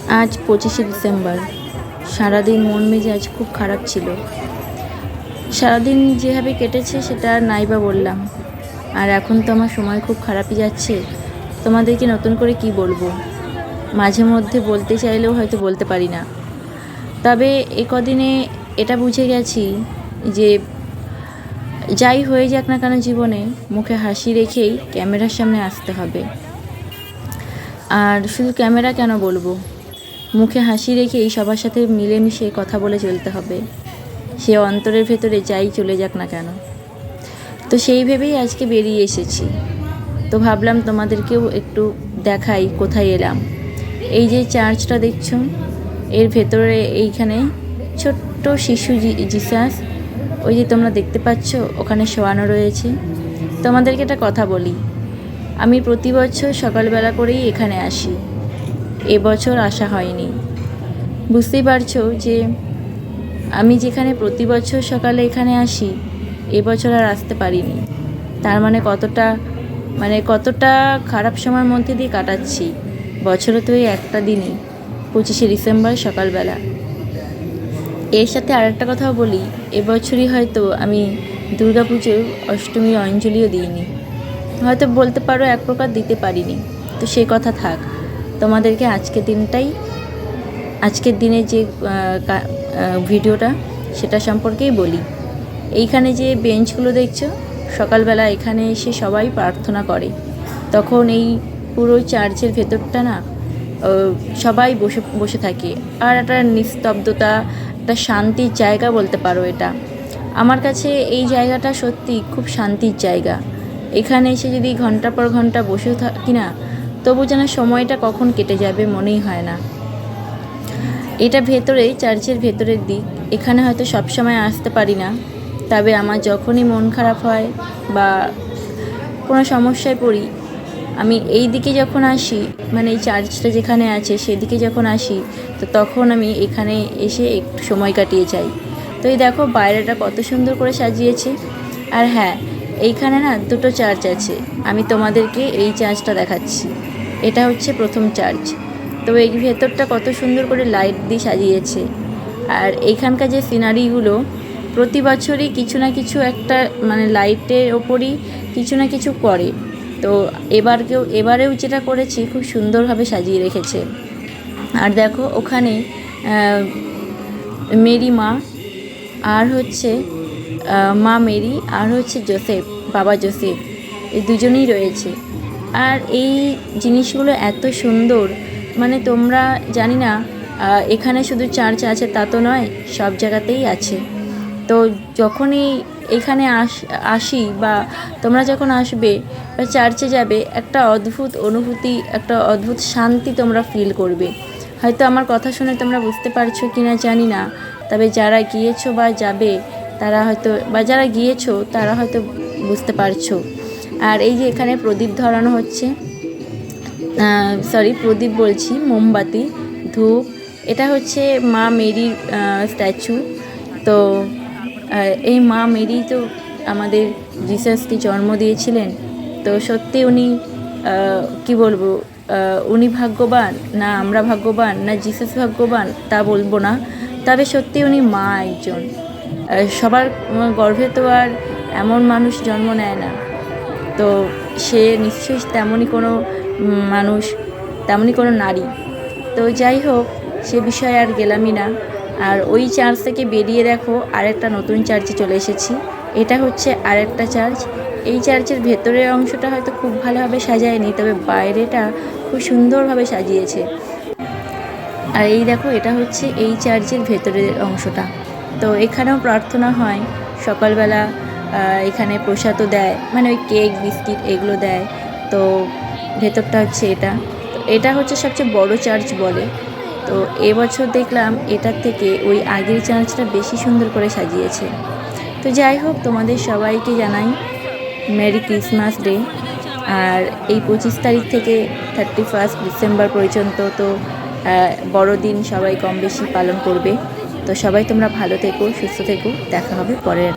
আজ 25শে ডিসেম্বর। সারাদিন মন মেজাজ খুব খারাপ ছিল। সারাদিন যেভাবে কেটেছে সেটা আর নাই বা বললাম। আর এখন তো আমার সময় খুব খারাপই যাচ্ছে। তোমাদেরকে নতুন করে কি বলবো, মাঝে মধ্যে বলতে চাইলেও হয়তো বলতে পারি না। তবে এ কদিনে এটা বুঝে গেছি যে যাই হয়ে যাক না কেন জীবনে, মুখে হাসি রেখেই ক্যামেরার সামনে আসতে হবে। আর শুধু ক্যামেরা কেন বলবো, মুখে হাসি রেখেই সবার সাথে মিলেমিশে কথা বলে চলতে হবে, সে অন্তরের ভেতরে যাই চলে যাক না কেন। তো সেই ভেবেই আজকে বেরিয়ে এসেছি। তো ভাবলাম তোমাদেরকেও একটু দেখাই কোথায় এলাম। এই যে চার্চটা দেখছো, এর ভেতরে এইখানে ছোট্ট শিশু জিসাস, ওই যে তোমরা দেখতে পাচ্ছ ওখানে শোয়ানো রয়েছে। তোমাদেরকে একটা কথা বলি, আমি প্রতি বছর সকালবেলা করেই এখানে আসি। এবছর আসা হয়নি। বুঝতেই পারছো যে আমি যেখানে প্রতি বছর সকালে এখানে আসি, এবছর আর আসতে পারিনি। তার মানে কতটা খারাপ সময়ের মধ্যে দিয়ে কাটাচ্ছি। বছরে তো এই একটা দিনই, 25শে ডিসেম্বর সকালবেলা। এর সাথে আরেকটা কথাও বলি, এবছরই হয়তো আমি দুর্গাপুজোর অষ্টমী অঞ্জলিও দিইনি। হয়তো বলতে পারো এক প্রকার দিতে পারিনি। তো সে কথা থাক, তোমাদেরকে আজকের দিনে যে ভিডিওটা সেটা সম্পর্কেই বলি। এইখানে যে বেঞ্চগুলো দেখছো, সকালবেলা এখানে এসে সবাই প্রার্থনা করে। তখন এই পুরো চার্চের ভেতরটা না সবাই বসে বসে থাকে। আর একটা নিস্তব্ধতা, একটা শান্তির জায়গা বলতে পারো এটা। আমার কাছে এই জায়গাটা সত্যি খুব শান্তির জায়গা। এখানে এসে যদি ঘন্টা পর ঘন্টা বসে থাকি না, তবু যেন সময়টা কখন কেটে যাবে মনেই হয় না। এটা চার্চের ভেতরের দিক। এখানে হয়তো সব সময় আসতে পারি না, তবে আমার যখনই মন খারাপ হয় বা কোনো সমস্যায় পড়ি, আমি এই দিকে যখন আসি, মানে এই চার্চটা যেখানে আছে সেদিকে যখন আসি, তো তখন আমি এখানে এসে একটু সময় কাটিয়ে যাই। তো এই দেখো বাইরেটা কত সুন্দর করে সাজিয়েছে। আর হ্যাঁ, এইখানে না দুটো চার্চ আছে। আমি তোমাদেরকে এই চার্চটা দেখাচ্ছি। এটা হচ্ছে প্রথম চার্চ। তো এই ভেতরটা কত সুন্দর করে লাইট দিয়ে সাজিয়েছে। আর এইখানকার যে সিনারিগুলো, প্রতি বছরই কিছু না কিছু একটা মানে লাইটের ওপরই কিছু না কিছু করে। তো এবারেও যেটা করেছি খুব সুন্দরভাবে সাজিয়ে রেখেছে। আর দেখো ওখানে মেরি মা, আর হচ্ছে মা মেরি, আর হচ্ছে বাবা জোসেফ, এই দুজনেই রয়েছে। আর এই জিনিসগুলো এত সুন্দর, মানে তোমরা জানি না এখানে শুধু চার্চ আছে তা তো নয়, সব জায়গাতেই আছে। তো যখনই এখানে আসি বা তোমরা যখন আসবে বা চার্চে যাবে, একটা অদ্ভুত অনুভূতি, একটা অদ্ভুত শান্তি তোমরা ফিল করবে। হয়তো আমার কথা শুনে তোমরা বুঝতে পারছো কি না জানি না, তবে যারা গিয়েছো বা যাবে তারা হয়তো, বা যারা গিয়েছো তারা হয়তো বুঝতে পারছো। আর এই যে এখানে প্রদীপ ধরানো হচ্ছে, প্রদীপ বলছি, মোমবাতি, ধূপ। এটা হচ্ছে মা মেরির স্ট্যাচু। তো এই মা মেরি তো আমাদের জিসাসকে জন্ম দিয়েছিলেন। তো সত্যি উনি কি বলবো, উনি ভাগ্যবান না আমরা ভাগ্যবান না জিসাস ভাগ্যবান তা বলবো না, তবে সত্যি উনি মা একজন। সবার গর্ভে তো আর এমন মানুষ জন্ম নেয় না। তো সে নিশ্চয়ই তেমনই কোনো মানুষ, তেমনই কোনো নারী। তো যাই হোক, সে বিষয়ে আর গেলামই না। আর ওই চার্চ থেকে বেরিয়ে দেখো আরেকটা নতুন চার্চে চলে এসেছি। এটা হচ্ছে আরেকটা চার্চ। এই চার্চের ভেতরের অংশটা হয়তো খুব ভালোভাবে সাজায়নি, তবে বাইরেটা খুব সুন্দরভাবে সাজিয়েছে। আর এই দেখো এটা হচ্ছে এই চার্চের ভেতরের অংশটা। তো এখানেও প্রার্থনা হয় সকালবেলা। এখানে প্রসাদও দেয়, মানে ওই কেক বিস্কিট এগুলো দেয়। তো ভেতরটা হচ্ছে এটা। তো এটা হচ্ছে সবচেয়ে বড় চার্চ বলে। তো এবছর দেখলাম এটার থেকে ওই আগের চার্চটা বেশি সুন্দর করে সাজিয়েছে। তো যাই হোক, তোমাদের সবাইকে জানাই মেরি ক্রিসমাস ডে। আর এই 25 তারিখ থেকে 31 ডিসেম্বর পর্যন্ত তো বড়দিন সবাই কম বেশি পালন করবে। তো সবাই তোমরা ভালো থেকো, সুস্থ থেকো। দেখা হবে পরের